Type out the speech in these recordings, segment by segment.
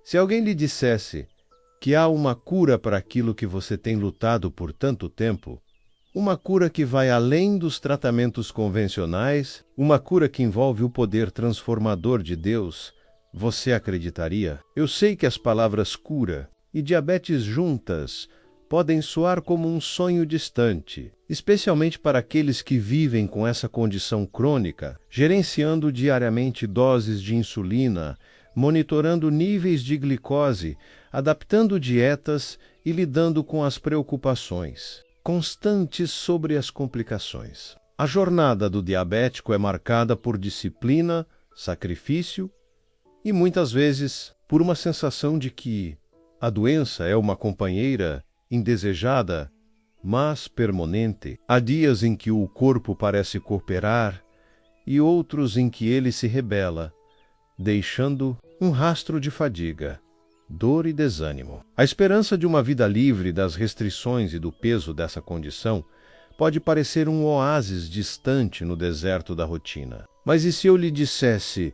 Se alguém lhe dissesse que há uma cura para aquilo que você tem lutado por tanto tempo, uma cura que vai além dos tratamentos convencionais, uma cura que envolve o poder transformador de Deus, você acreditaria? Eu sei que as palavras cura e diabetes juntas podem soar como um sonho distante, especialmente para aqueles que vivem com essa condição crônica, gerenciando diariamente doses de insulina, monitorando níveis de glicose, adaptando dietas e lidando com as preocupações constantes sobre as complicações. A jornada do diabético é marcada por disciplina, sacrifício e, muitas vezes, por uma sensação de que a doença é uma companheira indesejada, mas permanente. Há dias em que o corpo parece cooperar e outros em que ele se rebela, deixando um rastro de fadiga, dor e desânimo. A esperança de uma vida livre das restrições e do peso dessa condição pode parecer um oásis distante no deserto da rotina. Mas e se eu lhe dissesse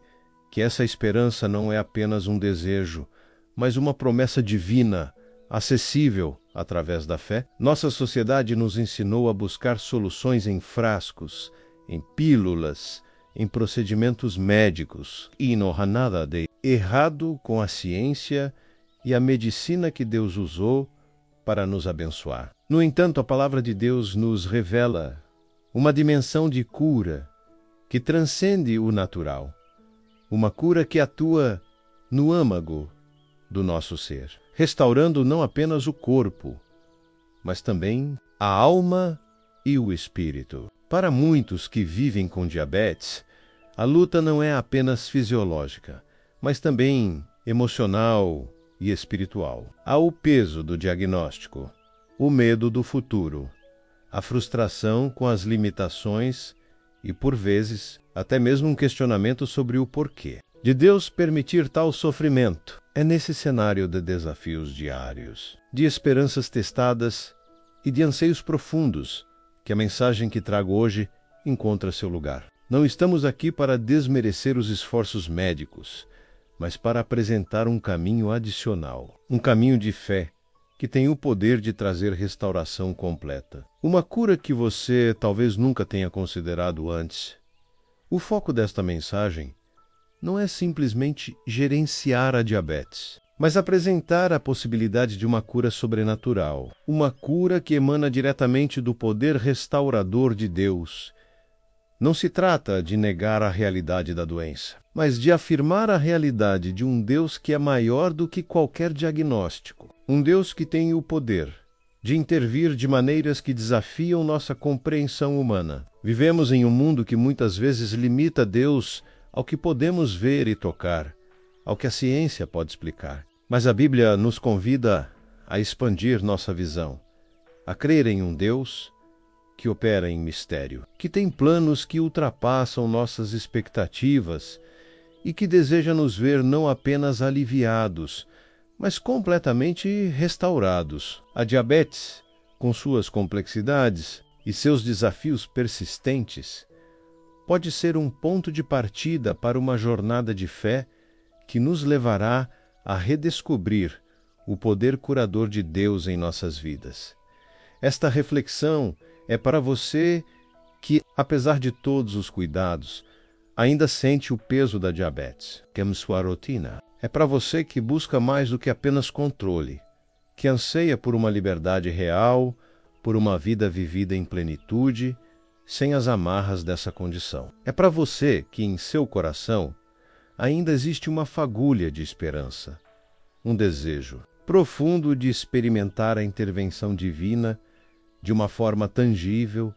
que essa esperança não é apenas um desejo, mas uma promessa divina, acessível através da fé? Nossa sociedade nos ensinou a buscar soluções em frascos, em pílulas, em procedimentos médicos, e não há nada de errado com a ciência e a medicina que Deus usou para nos abençoar. No entanto, a palavra de Deus nos revela uma dimensão de cura que transcende o natural, uma cura que atua no âmago do nosso ser, restaurando não apenas o corpo, mas também a alma e o espírito. Para muitos que vivem com diabetes, a luta não é apenas fisiológica, mas também emocional e espiritual. Há o peso do diagnóstico, o medo do futuro, a frustração com as limitações e, por vezes, até mesmo um questionamento sobre o porquê de Deus permitir tal sofrimento. É nesse cenário de desafios diários, de esperanças testadas e de anseios profundos que a mensagem que trago hoje encontra seu lugar. Não estamos aqui para desmerecer os esforços médicos, mas para apresentar um caminho adicional, um caminho de fé que tem o poder de trazer restauração completa. Uma cura que você talvez nunca tenha considerado antes. O foco desta mensagem não é simplesmente gerenciar a diabetes, mas apresentar a possibilidade de uma cura sobrenatural, uma cura que emana diretamente do poder restaurador de Deus. Não se trata de negar a realidade da doença, mas de afirmar a realidade de um Deus que é maior do que qualquer diagnóstico, um Deus que tem o poder de intervir de maneiras que desafiam nossa compreensão humana. Vivemos em um mundo que muitas vezes limita Deus ao que podemos ver e tocar, ao que a ciência pode explicar. Mas a Bíblia nos convida a expandir nossa visão, a crer em um Deus que opera em mistério, que tem planos que ultrapassam nossas expectativas e que deseja nos ver não apenas aliviados, mas completamente restaurados. A diabetes, com suas complexidades e seus desafios persistentes, pode ser um ponto de partida para uma jornada de fé que nos levará a redescobrir o poder curador de Deus em nossas vidas. Esta reflexão é para você que, apesar de todos os cuidados, ainda sente o peso da diabetes, que é sua rotina. É para você que busca mais do que apenas controle, que anseia por uma liberdade real, por uma vida vivida em plenitude, sem as amarras dessa condição. É para você que, em seu coração, ainda existe uma fagulha de esperança, um desejo profundo de experimentar a intervenção divina de uma forma tangível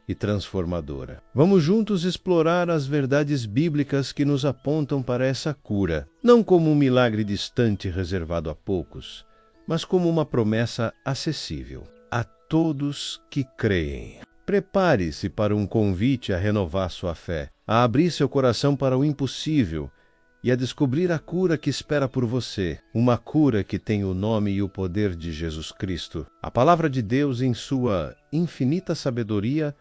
e transformadora. Vamos juntos explorar as verdades bíblicas que nos apontam para essa cura, não como um milagre distante reservado a poucos, mas como uma promessa acessível a todos que creem. Prepare-se para um convite a renovar sua fé, a abrir seu coração para o impossível e a descobrir a cura que espera por você, uma cura que tem o nome e o poder de Jesus Cristo. A palavra de Deus, em sua infinita sabedoria,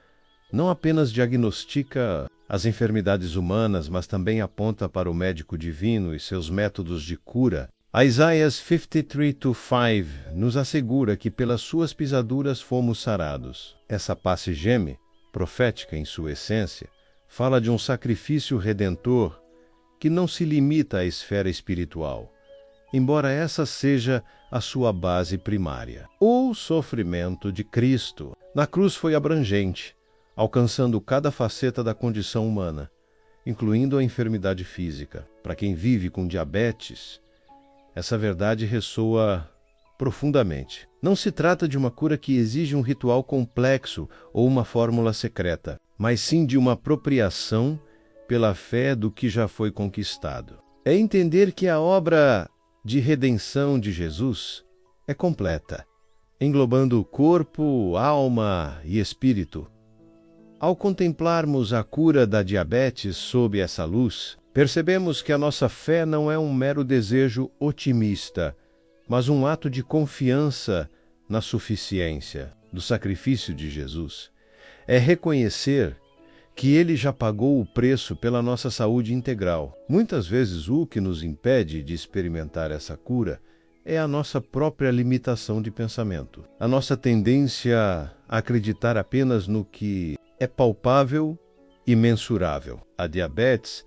não apenas diagnostica as enfermidades humanas, mas também aponta para o médico divino e seus métodos de cura. Isaías 53:5 nos assegura que pelas suas pisaduras fomos sarados. Essa passagem, profética em sua essência, fala de um sacrifício redentor que não se limita à esfera espiritual, embora essa seja a sua base primária. O sofrimento de Cristo na cruz foi abrangente, alcançando cada faceta da condição humana, incluindo a enfermidade física. Para quem vive com diabetes, essa verdade ressoa profundamente. Não se trata de uma cura que exige um ritual complexo ou uma fórmula secreta, mas sim de uma apropriação pela fé do que já foi conquistado. É entender que a obra de redenção de Jesus é completa, englobando corpo, alma e espírito. Ao contemplarmos a cura da diabetes sob essa luz, percebemos que a nossa fé não é um mero desejo otimista, mas um ato de confiança na suficiência do sacrifício de Jesus. É reconhecer que Ele já pagou o preço pela nossa saúde integral. Muitas vezes o que nos impede de experimentar essa cura é a nossa própria limitação de pensamento. A nossa tendência a acreditar apenas no que é palpável e mensurável. A diabetes,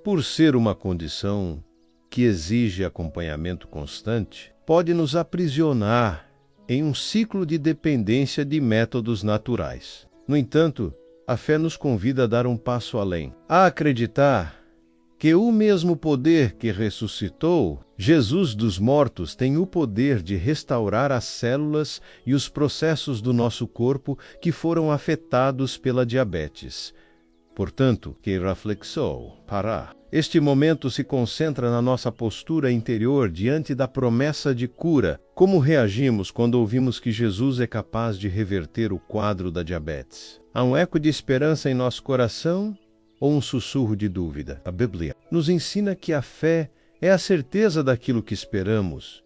por ser uma condição que exige acompanhamento constante, pode nos aprisionar em um ciclo de dependência de métodos naturais. No entanto, a fé nos convida a dar um passo além, a acreditar que o mesmo poder que ressuscitou Jesus dos mortos tem o poder de restaurar as células e os processos do nosso corpo que foram afetados pela diabetes. Portanto, que reflexou, parar. Este momento se concentra na nossa postura interior diante da promessa de cura. Como reagimos quando ouvimos que Jesus é capaz de reverter o quadro da diabetes? Há um eco de esperança em nosso coração ou um sussurro de dúvida? A Bíblia nos ensina que a fé é a certeza daquilo que esperamos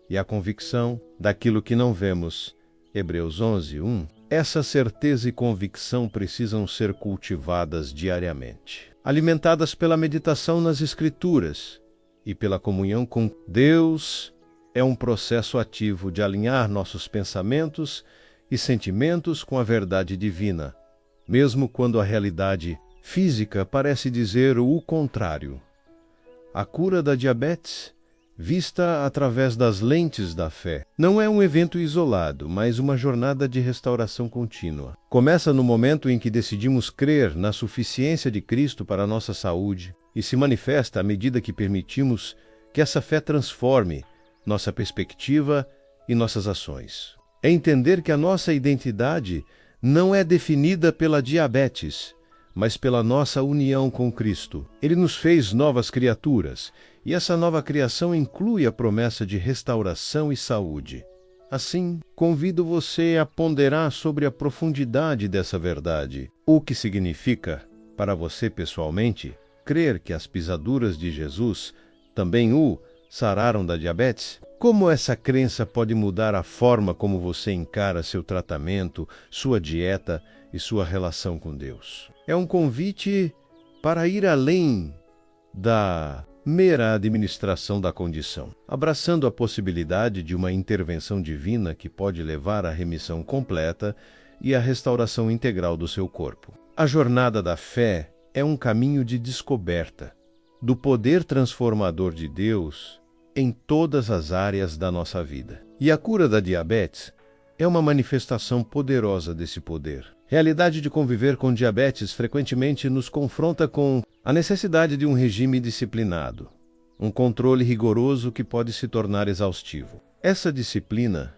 e a convicção daquilo que não vemos. Hebreus 11:1. Essa certeza e convicção precisam ser cultivadas diariamente, alimentadas pela meditação nas Escrituras e pela comunhão com Deus. É um processo ativo de alinhar nossos pensamentos e sentimentos com a verdade divina, mesmo quando a realidade física parece dizer o contrário. A cura da diabetes, vista através das lentes da fé, não é um evento isolado, mas uma jornada de restauração contínua. Começa no momento em que decidimos crer na suficiência de Cristo para a nossa saúde e se manifesta à medida que permitimos que essa fé transforme nossa perspectiva e nossas ações. É entender que a nossa identidade não é definida pela diabetes, mas pela nossa união com Cristo. Ele nos fez novas criaturas, e essa nova criação inclui a promessa de restauração e saúde. Assim, convido você a ponderar sobre a profundidade dessa verdade. O que significa, para você pessoalmente, crer que as pisaduras de Jesus também o sararam da diabetes? Como essa crença pode mudar a forma como você encara seu tratamento, sua dieta e sua relação com Deus? É um convite para ir além da mera administração da condição, abraçando a possibilidade de uma intervenção divina que pode levar à remissão completa e à restauração integral do seu corpo. A jornada da fé é um caminho de descoberta do poder transformador de Deus em todas as áreas da nossa vida. E a cura da diabetes é uma manifestação poderosa desse poder. A realidade de conviver com diabetes frequentemente nos confronta com a necessidade de um regime disciplinado, um controle rigoroso que pode se tornar exaustivo. Essa disciplina,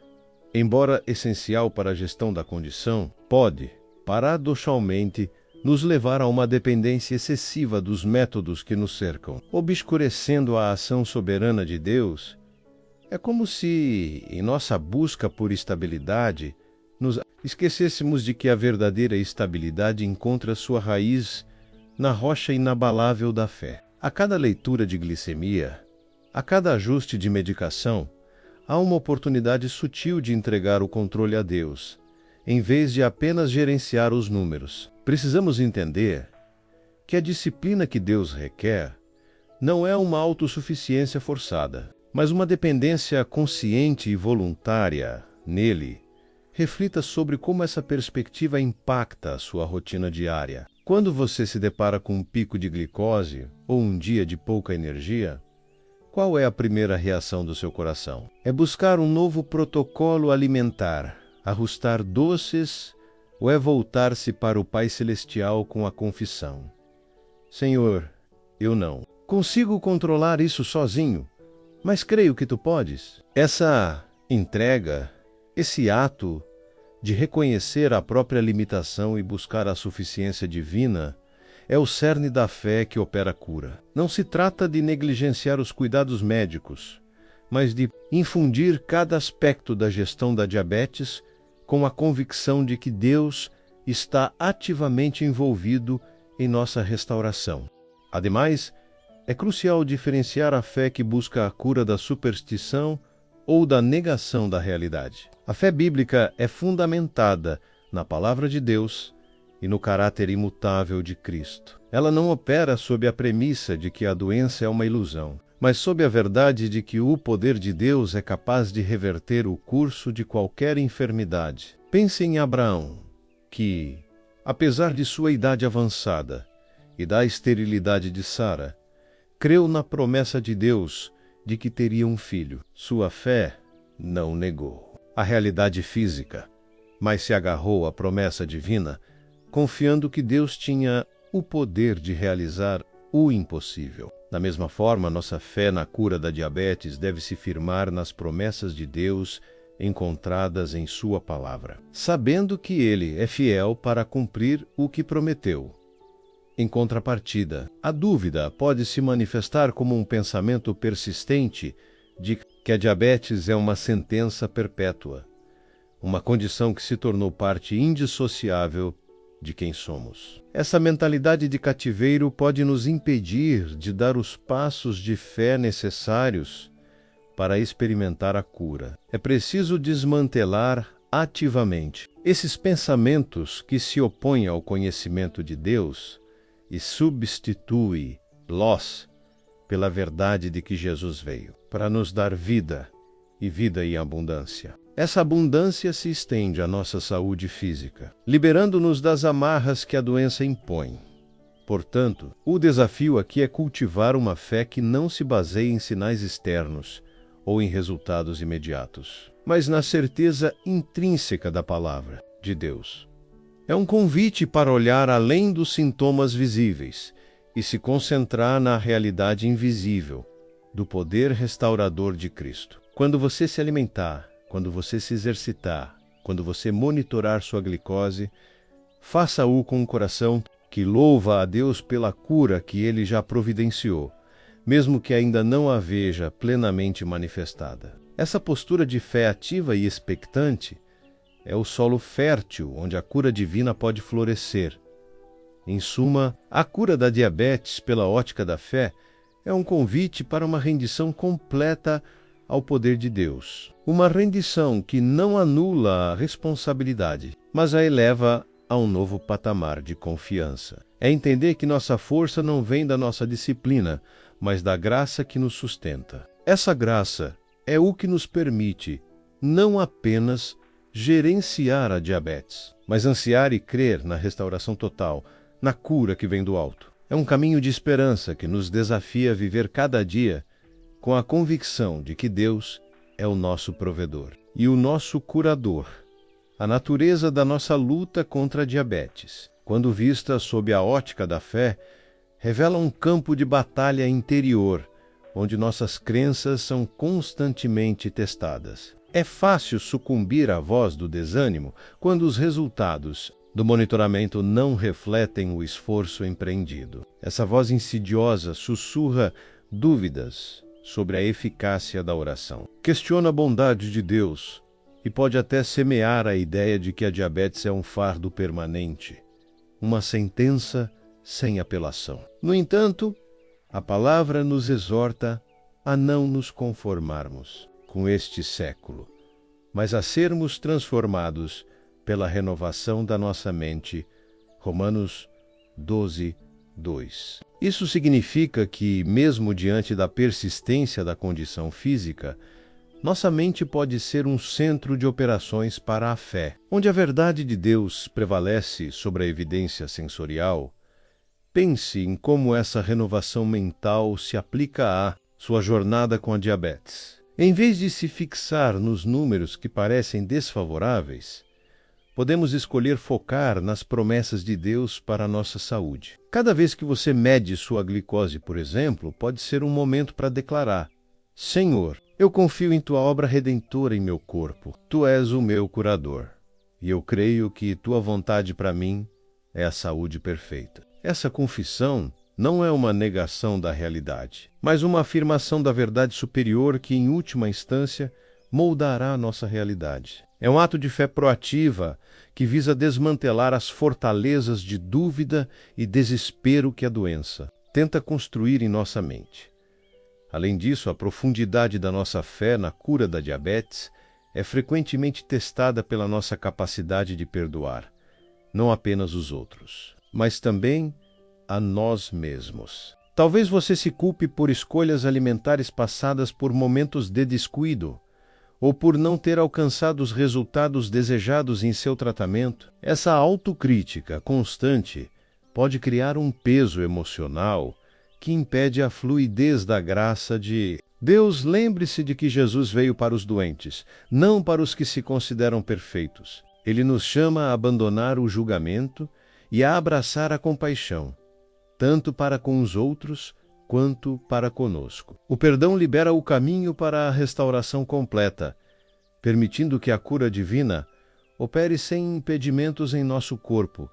embora essencial para a gestão da condição, pode, paradoxalmente, nos levar a uma dependência excessiva dos métodos que nos cercam, obscurecendo a ação soberana de Deus. É como se, em nossa busca por estabilidade, nos esquecêssemos de que a verdadeira estabilidade encontra sua raiz na rocha inabalável da fé. A cada leitura de glicemia, a cada ajuste de medicação, há uma oportunidade sutil de entregar o controle a Deus, em vez de apenas gerenciar os números. Precisamos entender que a disciplina que Deus requer não é uma autossuficiência forçada, mas uma dependência consciente e voluntária nele. Reflita sobre como essa perspectiva impacta a sua rotina diária. Quando você se depara com um pico de glicose ou um dia de pouca energia, qual é a primeira reação do seu coração? É buscar um novo protocolo alimentar, arrustar doces, ou é voltar-se para o Pai Celestial com a confissão: Senhor, eu não consigo controlar isso sozinho, mas creio que tu podes. Essa entrega, esse ato de reconhecer a própria limitação e buscar a suficiência divina, é o cerne da fé que opera a cura. Não se trata de negligenciar os cuidados médicos, mas de infundir cada aspecto da gestão da diabetes com a convicção de que Deus está ativamente envolvido em nossa restauração. Ademais, é crucial diferenciar a fé que busca a cura da superstição ou da negação da realidade. A fé bíblica é fundamentada na Palavra de Deus e no caráter imutável de Cristo. Ela não opera sob a premissa de que a doença é uma ilusão, mas sob a verdade de que o poder de Deus é capaz de reverter o curso de qualquer enfermidade. Pense em Abraão, que, apesar de sua idade avançada e da esterilidade de Sara, creu na promessa de Deus de que teria um filho. Sua fé não negou a realidade física, mas se agarrou à promessa divina, confiando que Deus tinha o poder de realizar o impossível. Da mesma forma, nossa fé na cura da diabetes deve se firmar nas promessas de Deus encontradas em sua palavra, sabendo que Ele é fiel para cumprir o que prometeu. Em contrapartida, a dúvida pode se manifestar como um pensamento persistente de que a diabetes é uma sentença perpétua, uma condição que se tornou parte indissociável de quem somos. Essa mentalidade de cativeiro pode nos impedir de dar os passos de fé necessários para experimentar a cura. É preciso desmantelar ativamente esses pensamentos que se opõem ao conhecimento de Deus e substitui-los pela verdade de que Jesus veio para nos dar vida e vida em abundância. Essa abundância se estende à nossa saúde física, liberando-nos das amarras que a doença impõe. Portanto, o desafio aqui é cultivar uma fé que não se baseie em sinais externos ou em resultados imediatos, mas na certeza intrínseca da palavra de Deus. É um convite para olhar além dos sintomas visíveis e se concentrar na realidade invisível do poder restaurador de Cristo. Quando você se alimentar, quando você se exercitar, quando você monitorar sua glicose, faça-o com um coração que louva a Deus pela cura que Ele já providenciou, mesmo que ainda não a veja plenamente manifestada. Essa postura de fé ativa e expectante é o solo fértil onde a cura divina pode florescer. Em suma, a cura da diabetes pela ótica da fé é um convite para uma rendição completa ao poder de Deus. Uma rendição que não anula a responsabilidade, mas a eleva a um novo patamar de confiança. É entender que nossa força não vem da nossa disciplina, mas da graça que nos sustenta. Essa graça é o que nos permite não apenas gerenciar a diabetes, mas ansiar e crer na restauração total, na cura que vem do alto. É um caminho de esperança que nos desafia a viver cada dia com a convicção de que Deus é o nosso provedor e o nosso curador. A natureza da nossa luta contra a diabetes, quando vista sob a ótica da fé, revela um campo de batalha interior, onde nossas crenças são constantemente testadas. É fácil sucumbir à voz do desânimo quando os resultados do monitoramento não refletem o esforço empreendido. Essa voz insidiosa sussurra dúvidas sobre a eficácia da oração. Questiona a bondade de Deus e pode até semear a ideia de que a diabetes é um fardo permanente, uma sentença sem apelação. No entanto, a palavra nos exorta a não nos conformarmos com este século, mas a sermos transformados pela renovação da nossa mente. Romanos 12, 2. Isso significa que, mesmo diante da persistência da condição física, nossa mente pode ser um centro de operações para a fé, onde a verdade de Deus prevalece sobre a evidência sensorial. Pense em como essa renovação mental se aplica à sua jornada com a diabetes. Em vez de se fixar nos números que parecem desfavoráveis, podemos escolher focar nas promessas de Deus para a nossa saúde. Cada vez que você mede sua glicose, por exemplo, pode ser um momento para declarar: Senhor, eu confio em tua obra redentora em meu corpo. Tu és o meu curador. E eu creio que tua vontade para mim é a saúde perfeita. Essa confissão não é uma negação da realidade, mas uma afirmação da verdade superior que, em última instância, moldará a nossa realidade. É um ato de fé proativa que visa desmantelar as fortalezas de dúvida e desespero que a doença tenta construir em nossa mente. Além disso, a profundidade da nossa fé na cura da diabetes é frequentemente testada pela nossa capacidade de perdoar, não apenas os outros, mas também a nós mesmos. Talvez você se culpe por escolhas alimentares passadas por momentos de descuido, ou por não ter alcançado os resultados desejados em seu tratamento. Essa autocrítica constante pode criar um peso emocional que impede a fluidez da graça de Deus. Lembre-se de que Jesus veio para os doentes, não para os que se consideram perfeitos. Ele nos chama a abandonar o julgamento e a abraçar a compaixão, tanto para com os outros quanto para conosco. O perdão libera o caminho para a restauração completa, permitindo que a cura divina opere sem impedimentos em nosso corpo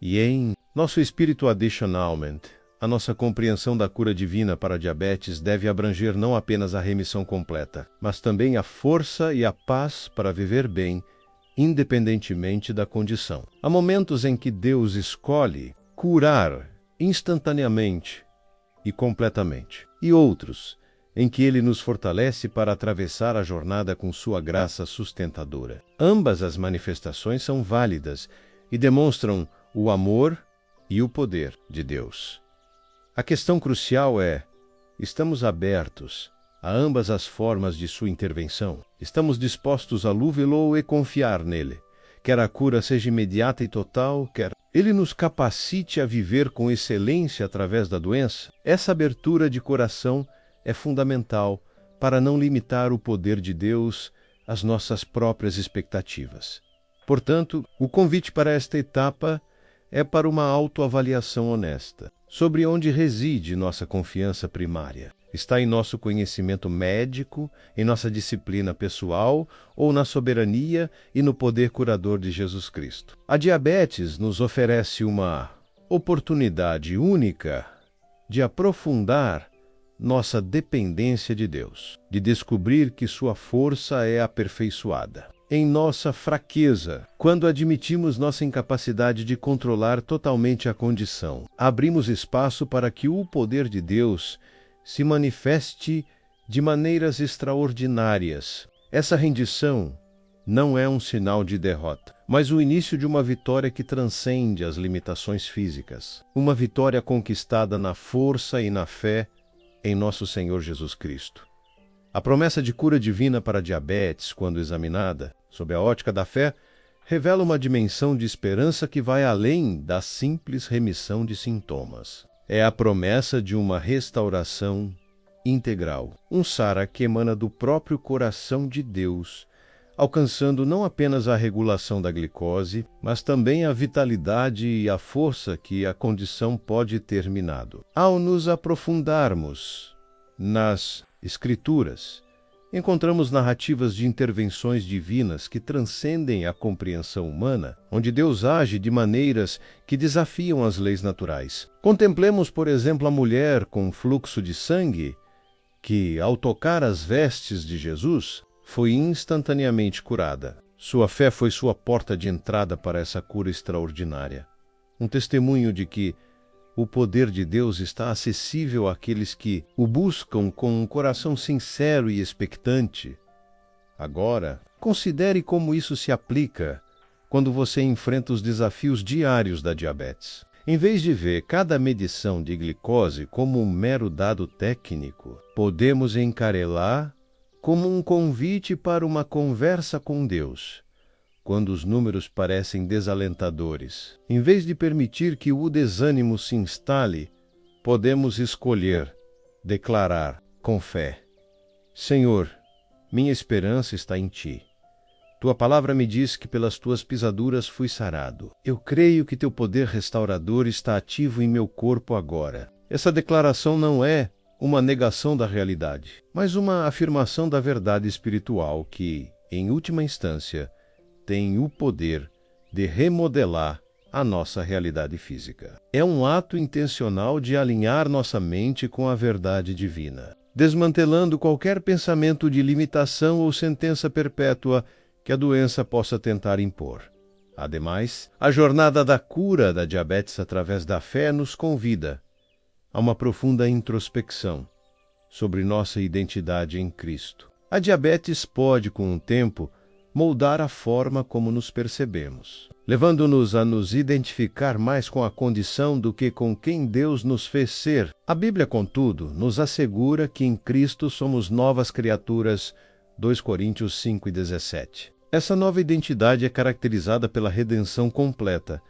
e em nosso espírito. Additionalmente, a nossa compreensão da cura divina para a diabetes deve abranger não apenas a remissão completa, mas também a força e a paz para viver bem, independentemente da condição. Há momentos em que Deus escolhe curar instantaneamente e completamente, e outros em que Ele nos fortalece para atravessar a jornada com sua graça sustentadora. Ambas as manifestações são válidas e demonstram o amor e o poder de Deus. A questão crucial é: estamos abertos a ambas as formas de sua intervenção? Estamos dispostos a luvê-lo e confiar nele, quer a cura seja imediata e total, quer Ele nos capacite a viver com excelência através da doença? Essa abertura de coração é fundamental para não limitar o poder de Deus às nossas próprias expectativas. Portanto, o convite para esta etapa é para uma autoavaliação honesta sobre onde reside nossa confiança primária. Está em nosso conhecimento médico, em nossa disciplina pessoal ou na soberania e no poder curador de Jesus Cristo? A diabetes nos oferece uma oportunidade única de aprofundar nossa dependência de Deus, de descobrir que sua força é aperfeiçoada em nossa fraqueza. Quando admitimos nossa incapacidade de controlar totalmente a condição, abrimos espaço para que o poder de Deus se manifeste de maneiras extraordinárias. Essa rendição não é um sinal de derrota, mas o início de uma vitória que transcende as limitações físicas. Uma vitória conquistada na força e na fé em nosso Senhor Jesus Cristo. A promessa de cura divina para a diabetes, quando examinada sob a ótica da fé, revela uma dimensão de esperança que vai além da simples remissão de sintomas. É a promessa de uma restauração integral, um sara que emana do próprio coração de Deus, alcançando não apenas a regulação da glicose, mas também a vitalidade e a força que a condição pode ter minado. Ao nos aprofundarmos nas Escrituras, encontramos narrativas de intervenções divinas que transcendem a compreensão humana, onde Deus age de maneiras que desafiam as leis naturais. Contemplemos, por exemplo, a mulher com fluxo de sangue, que, ao tocar as vestes de Jesus, foi instantaneamente curada. Sua fé foi sua porta de entrada para essa cura extraordinária. Um testemunho de que o poder de Deus está acessível àqueles que o buscam com um coração sincero e expectante. Agora, considere como isso se aplica quando você enfrenta os desafios diários da diabetes. Em vez de ver cada medição de glicose como um mero dado técnico, podemos encará-la como um convite para uma conversa com Deus. Quando os números parecem desalentadores, em vez de permitir que o desânimo se instale, podemos escolher, declarar com fé: Senhor, minha esperança está em Ti. Tua palavra me diz que pelas Tuas pisaduras fui sarado. Eu creio que Teu poder restaurador está ativo em meu corpo agora. Essa declaração não é uma negação da realidade, mas uma afirmação da verdade espiritual que, em última instância, tem o poder de remodelar a nossa realidade física. É um ato intencional de alinhar nossa mente com a verdade divina, desmantelando qualquer pensamento de limitação ou sentença perpétua que a doença possa tentar impor. Ademais, a jornada da cura da diabetes através da fé nos convida a uma profunda introspecção sobre nossa identidade em Cristo. A diabetes pode, com o tempo, moldar a forma como nos percebemos, levando-nos a nos identificar mais com a condição do que com quem Deus nos fez ser. A Bíblia, contudo, nos assegura que em Cristo somos novas criaturas, 2 Coríntios 5:17. Essa nova identidade é caracterizada pela redenção completa,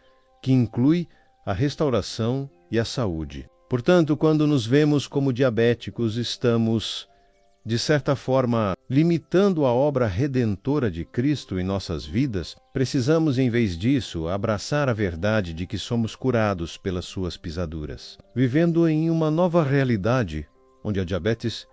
que inclui a restauração e a saúde. Portanto, quando nos vemos como diabéticos, estamos, de certa forma, limitando a obra redentora de Cristo em nossas vidas. Precisamos, em vez disso, abraçar a verdade de que somos curados pelas suas pisaduras, vivendo em uma nova realidade, onde a diabetes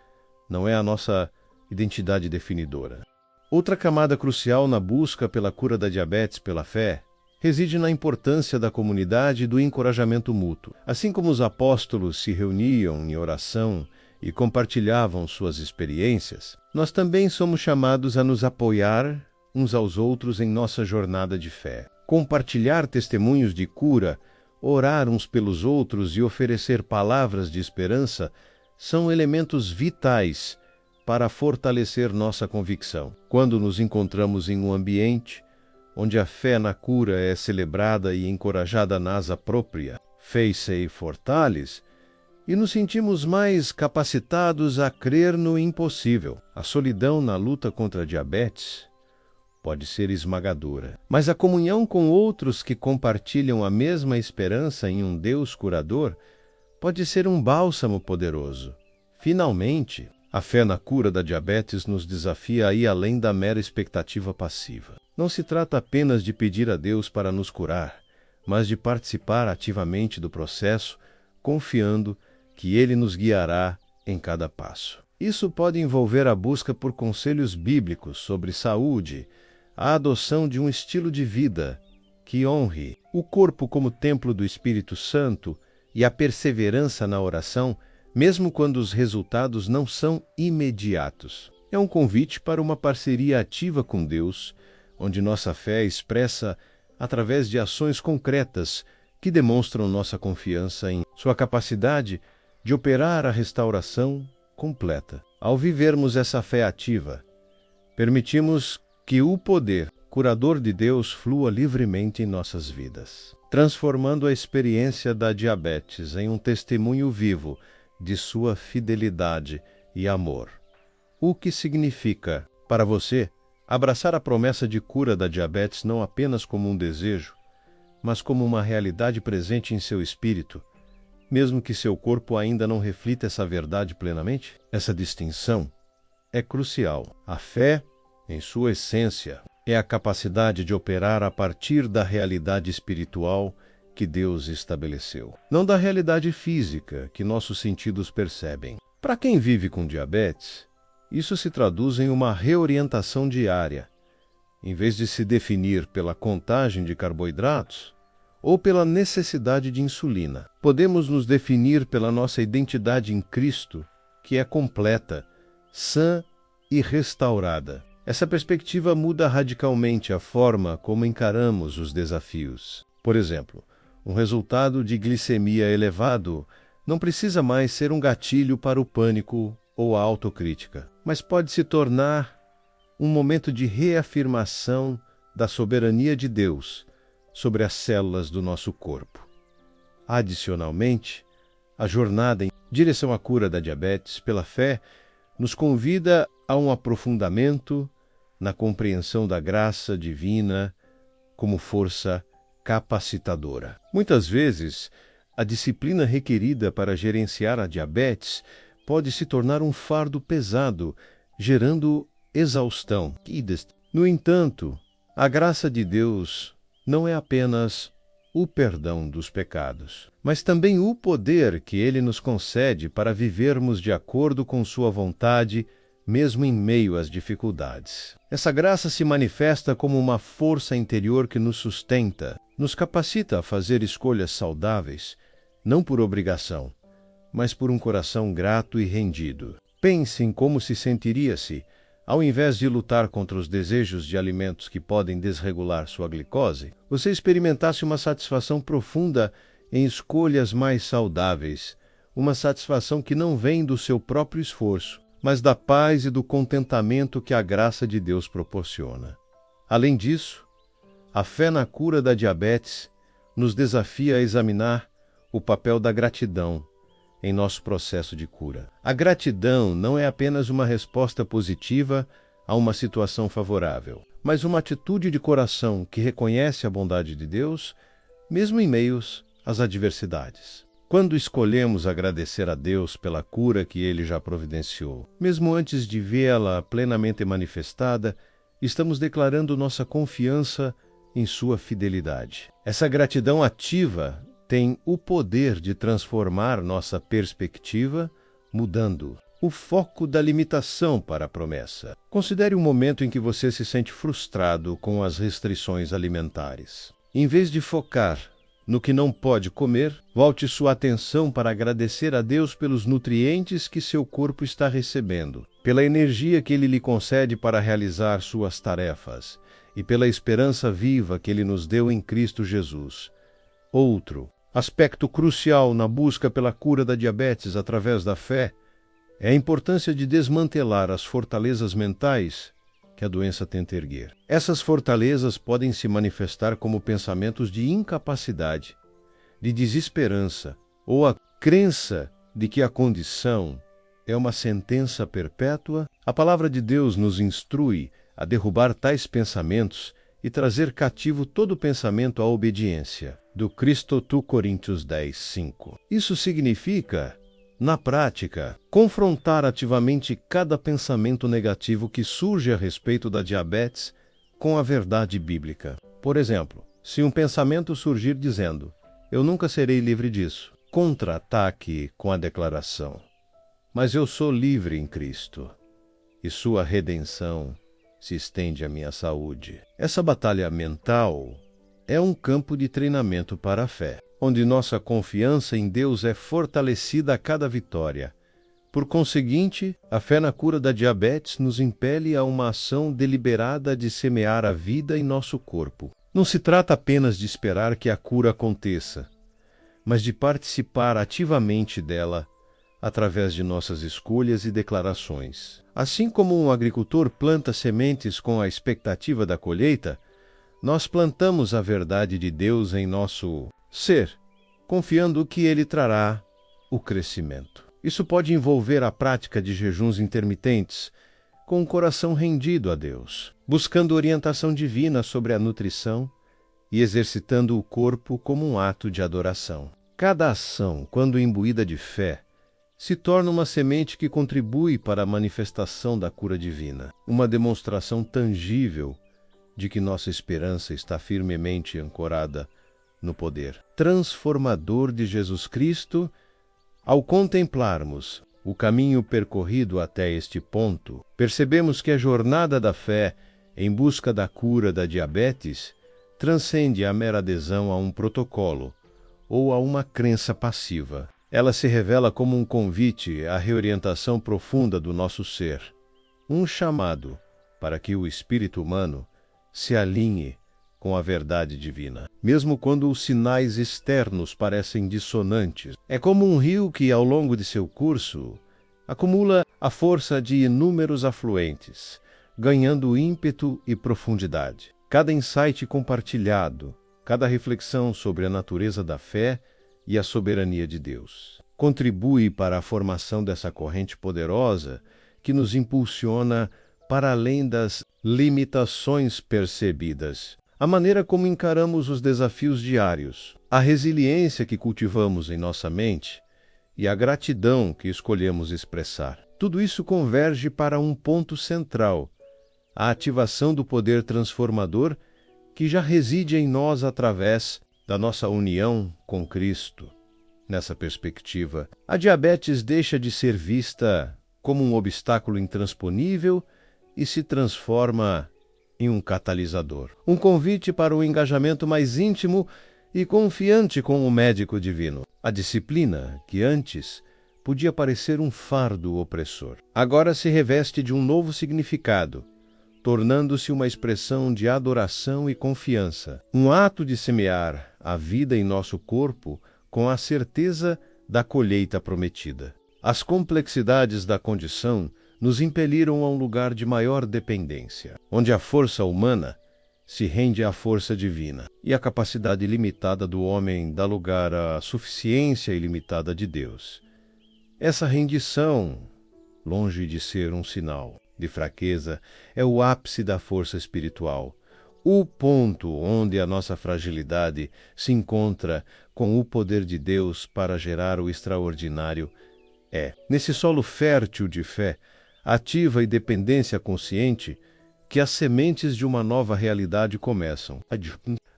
não é a nossa identidade definidora. Outra camada crucial na busca pela cura da diabetes pela fé reside na importância da comunidade e do encorajamento mútuo. Assim como os apóstolos se reuniam em oração e compartilhavam suas experiências, nós também somos chamados a nos apoiar uns aos outros em nossa jornada de fé. Compartilhar testemunhos de cura, orar uns pelos outros e oferecer palavras de esperança são elementos vitais para fortalecer nossa convicção. Quando nos encontramos em um ambiente onde a fé na cura é celebrada e encorajada na asa própria, fé-se fortales, e nos sentimos mais capacitados a crer no impossível. A solidão na luta contra a diabetes pode ser esmagadora, mas a comunhão com outros que compartilham a mesma esperança em um Deus curador pode ser um bálsamo poderoso. Finalmente, a fé na cura da diabetes nos desafia a ir além da mera expectativa passiva. Não se trata apenas de pedir a Deus para nos curar, mas de participar ativamente do processo, confiando que Ele nos guiará em cada passo. Isso pode envolver a busca por conselhos bíblicos sobre saúde, a adoção de um estilo de vida que honre o corpo como templo do Espírito Santo e a perseverança na oração, mesmo quando os resultados não são imediatos. É um convite para uma parceria ativa com Deus, onde nossa fé é expressa através de ações concretas que demonstram nossa confiança em sua capacidade de operar a restauração completa. Ao vivermos essa fé ativa, permitimos que o poder curador de Deus flua livremente em nossas vidas, transformando a experiência da diabetes em um testemunho vivo de sua fidelidade e amor. O que significa, para você, abraçar a promessa de cura da diabetes não apenas como um desejo, mas como uma realidade presente em seu espírito, mesmo que seu corpo ainda não reflita essa verdade plenamente? Essa distinção é crucial. A fé, em sua essência, é a capacidade de operar a partir da realidade espiritual que Deus estabeleceu, não da realidade física que nossos sentidos percebem. Para quem vive com diabetes, isso se traduz em uma reorientação diária. Em vez de se definir pela contagem de carboidratos ou pela necessidade de insulina, podemos nos definir pela nossa identidade em Cristo, que é completa, sã e restaurada. Essa perspectiva muda radicalmente a forma como encaramos os desafios. Por exemplo, um resultado de glicemia elevado não precisa mais ser um gatilho para o pânico ou a autocrítica, mas pode se tornar um momento de reafirmação da soberania de Deus sobre as células do nosso corpo. Adicionalmente, a jornada em direção à cura da diabetes pela fé nos convida a um aprofundamento na compreensão da graça divina como força capacitadora. Muitas vezes, a disciplina requerida para gerenciar a diabetes pode se tornar um fardo pesado, gerando exaustão. No entanto, a graça de Deus não é apenas o perdão dos pecados, mas também o poder que Ele nos concede para vivermos de acordo com Sua vontade, mesmo em meio às dificuldades. Essa graça se manifesta como uma força interior que nos sustenta, nos capacita a fazer escolhas saudáveis, não por obrigação, mas por um coração grato e rendido. Pense em como se sentiria-se, ao invés de lutar contra os desejos de alimentos que podem desregular sua glicose, você experimentasse uma satisfação profunda em escolhas mais saudáveis, uma satisfação que não vem do seu próprio esforço, mas da paz e do contentamento que a graça de Deus proporciona. Além disso, a fé na cura da diabetes nos desafia a examinar o papel da gratidão em nosso processo de cura. A gratidão não é apenas uma resposta positiva a uma situação favorável, mas uma atitude de coração que reconhece a bondade de Deus, mesmo em meios às adversidades. Quando escolhemos agradecer a Deus pela cura que Ele já providenciou, mesmo antes de vê-la plenamente manifestada, estamos declarando nossa confiança em Sua fidelidade. Essa gratidão ativa tem o poder de transformar nossa perspectiva, mudando o foco da limitação para a promessa. Considere um momento em que você se sente frustrado com as restrições alimentares. Em vez de focar no que não pode comer, volte sua atenção para agradecer a Deus pelos nutrientes que seu corpo está recebendo, pela energia que Ele lhe concede para realizar suas tarefas e pela esperança viva que Ele nos deu em Cristo Jesus. Outro aspecto crucial na busca pela cura da diabetes através da fé é a importância de desmantelar as fortalezas mentais que a doença tenta erguer. Essas fortalezas podem se manifestar como pensamentos de incapacidade, de desesperança ou a crença de que a condição é uma sentença perpétua. A palavra de Deus nos instrui a derrubar tais pensamentos e trazer cativo todo pensamento à obediência. Do Cristo tu Coríntios 10:5. Isso significa, na prática, confrontar ativamente cada pensamento negativo que surge a respeito da diabetes com a verdade bíblica. Por exemplo, se um pensamento surgir dizendo, eu nunca serei livre disso, contra-ataque com a declaração, mas eu sou livre em Cristo, e sua redenção se estende à minha saúde. Essa batalha mental é um campo de treinamento para a fé, onde nossa confiança em Deus é fortalecida a cada vitória. Por conseguinte, a fé na cura da diabetes nos impele a uma ação deliberada de semear a vida em nosso corpo. Não se trata apenas de esperar que a cura aconteça, mas de participar ativamente dela através de nossas escolhas e declarações. Assim como um agricultor planta sementes com a expectativa da colheita, nós plantamos a verdade de Deus em nosso ser, confiando que Ele trará o crescimento. Isso pode envolver a prática de jejuns intermitentes, com o coração rendido a Deus, buscando orientação divina sobre a nutrição e exercitando o corpo como um ato de adoração. Cada ação, quando imbuída de fé, se torna uma semente que contribui para a manifestação da cura divina, uma demonstração tangível de que nossa esperança está firmemente ancorada no poder transformador de Jesus Cristo. Ao contemplarmos o caminho percorrido até este ponto, percebemos que a jornada da fé em busca da cura da diabetes transcende a mera adesão a um protocolo ou a uma crença passiva. Ela se revela como um convite à reorientação profunda do nosso ser, um chamado para que o espírito humano se alinhe com a verdade divina, mesmo quando os sinais externos parecem dissonantes. É como um rio que, ao longo de seu curso, acumula a força de inúmeros afluentes, ganhando ímpeto e profundidade. Cada insight compartilhado, cada reflexão sobre a natureza da fé e a soberania de Deus. Contribui para a formação dessa corrente poderosa que nos impulsiona para além das limitações percebidas. A maneira como encaramos os desafios diários, a resiliência que cultivamos em nossa mente e a gratidão que escolhemos expressar. Tudo isso converge para um ponto central, a ativação do poder transformador que já reside em nós através da nossa união com Cristo. Nessa perspectiva, a diabetes deixa de ser vista como um obstáculo intransponível e se transforma em um catalisador. Um convite para um engajamento mais íntimo e confiante com o médico divino. A disciplina, que antes podia parecer um fardo opressor, agora se reveste de um novo significado, tornando-se uma expressão de adoração e confiança, um ato de semear a vida em nosso corpo com a certeza da colheita prometida. As complexidades da condição nos impeliram a um lugar de maior dependência, onde a força humana se rende à força divina, e a capacidade limitada do homem dá lugar à suficiência ilimitada de Deus. Essa rendição, longe de ser um sinal de fraqueza, é o ápice da força espiritual, o ponto onde a nossa fragilidade se encontra com o poder de Deus para gerar o extraordinário. Nesse solo fértil de fé, ativa e dependência consciente, que as sementes de uma nova realidade começam.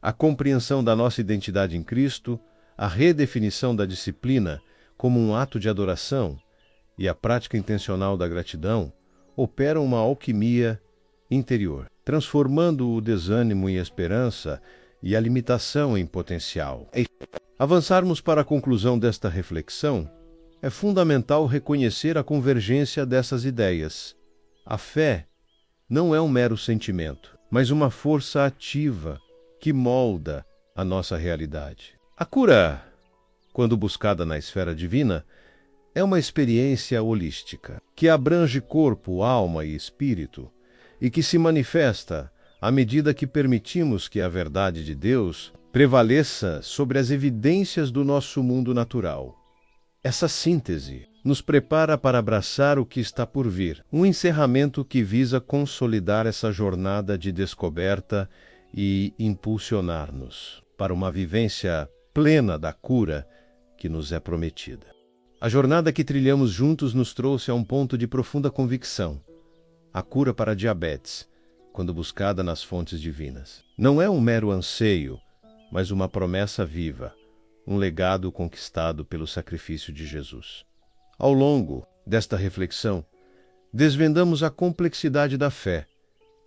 A compreensão da nossa identidade em Cristo, a redefinição da disciplina como um ato de adoração e a prática intencional da gratidão operam uma alquimia interior, transformando o desânimo em esperança e a limitação em potencial. Avançarmos para a conclusão desta reflexão, é fundamental reconhecer a convergência dessas ideias. A fé não é um mero sentimento, mas uma força ativa que molda a nossa realidade. A cura, quando buscada na esfera divina, é uma experiência holística, que abrange corpo, alma e espírito, e que se manifesta à medida que permitimos que a verdade de Deus prevaleça sobre as evidências do nosso mundo natural. Essa síntese nos prepara para abraçar o que está por vir, um encerramento que visa consolidar essa jornada de descoberta e impulsionar-nos para uma vivência plena da cura que nos é prometida. A jornada que trilhamos juntos nos trouxe a um ponto de profunda convicção: a cura para a diabetes, quando buscada nas fontes divinas. Não é um mero anseio, mas uma promessa viva, um legado conquistado pelo sacrifício de Jesus. Ao longo desta reflexão, desvendamos a complexidade da fé,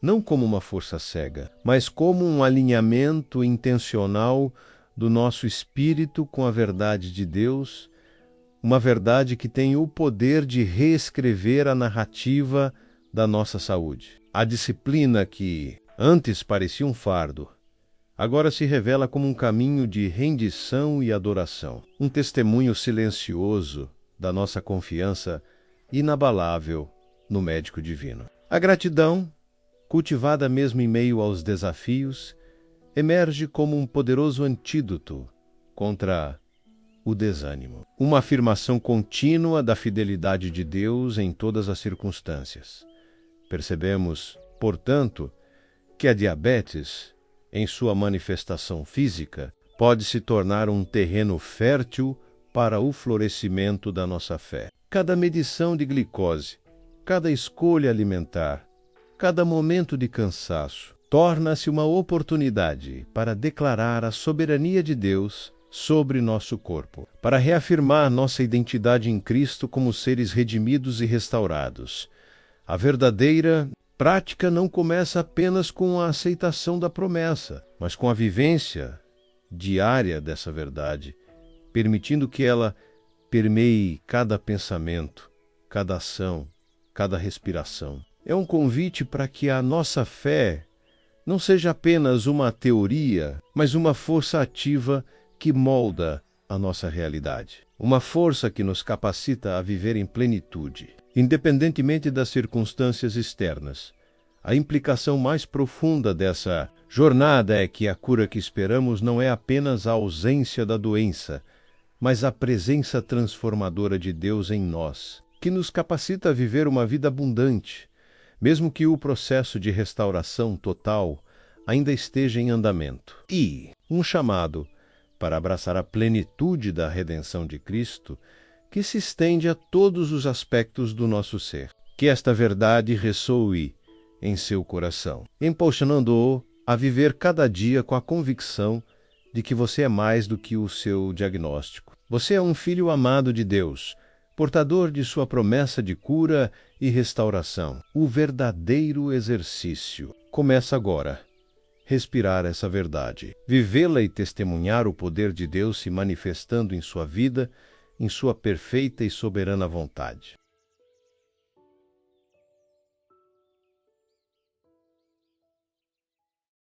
não como uma força cega, mas como um alinhamento intencional do nosso espírito com a verdade de Deus, uma verdade que tem o poder de reescrever a narrativa da nossa saúde. A disciplina que antes parecia um fardo, agora se revela como um caminho de rendição e adoração, um testemunho silencioso da nossa confiança inabalável no médico divino. A gratidão, cultivada mesmo em meio aos desafios, emerge como um poderoso antídoto contra o desânimo. Uma afirmação contínua da fidelidade de Deus em todas as circunstâncias. Percebemos, portanto, que a diabetes, em sua manifestação física, pode se tornar um terreno fértil para o florescimento da nossa fé. Cada medição de glicose, cada escolha alimentar, cada momento de cansaço, torna-se uma oportunidade para declarar a soberania de Deus sobre nosso corpo, para reafirmar nossa identidade em Cristo como seres redimidos e restaurados. A verdadeira prática não começa apenas com a aceitação da promessa, mas com a vivência diária dessa verdade, permitindo que ela permeie cada pensamento, cada ação, cada respiração. É um convite para que a nossa fé não seja apenas uma teoria, mas uma força ativa que molda a nossa realidade. Uma força que nos capacita a viver em plenitude, independentemente das circunstâncias externas. A implicação mais profunda dessa jornada é que a cura que esperamos não é apenas a ausência da doença, mas a presença transformadora de Deus em nós, que nos capacita a viver uma vida abundante, mesmo que o processo de restauração total ainda esteja em andamento. E um chamado para abraçar a plenitude da redenção de Cristo, que se estende a todos os aspectos do nosso ser. Que esta verdade ressoe em seu coração, impulsionando-o a viver cada dia com a convicção de que você é mais do que o seu diagnóstico. Você é um filho amado de Deus, portador de sua promessa de cura e restauração. O verdadeiro exercício começa agora. Respirar essa verdade, vivê-la e testemunhar o poder de Deus se manifestando em sua vida, em sua perfeita e soberana vontade.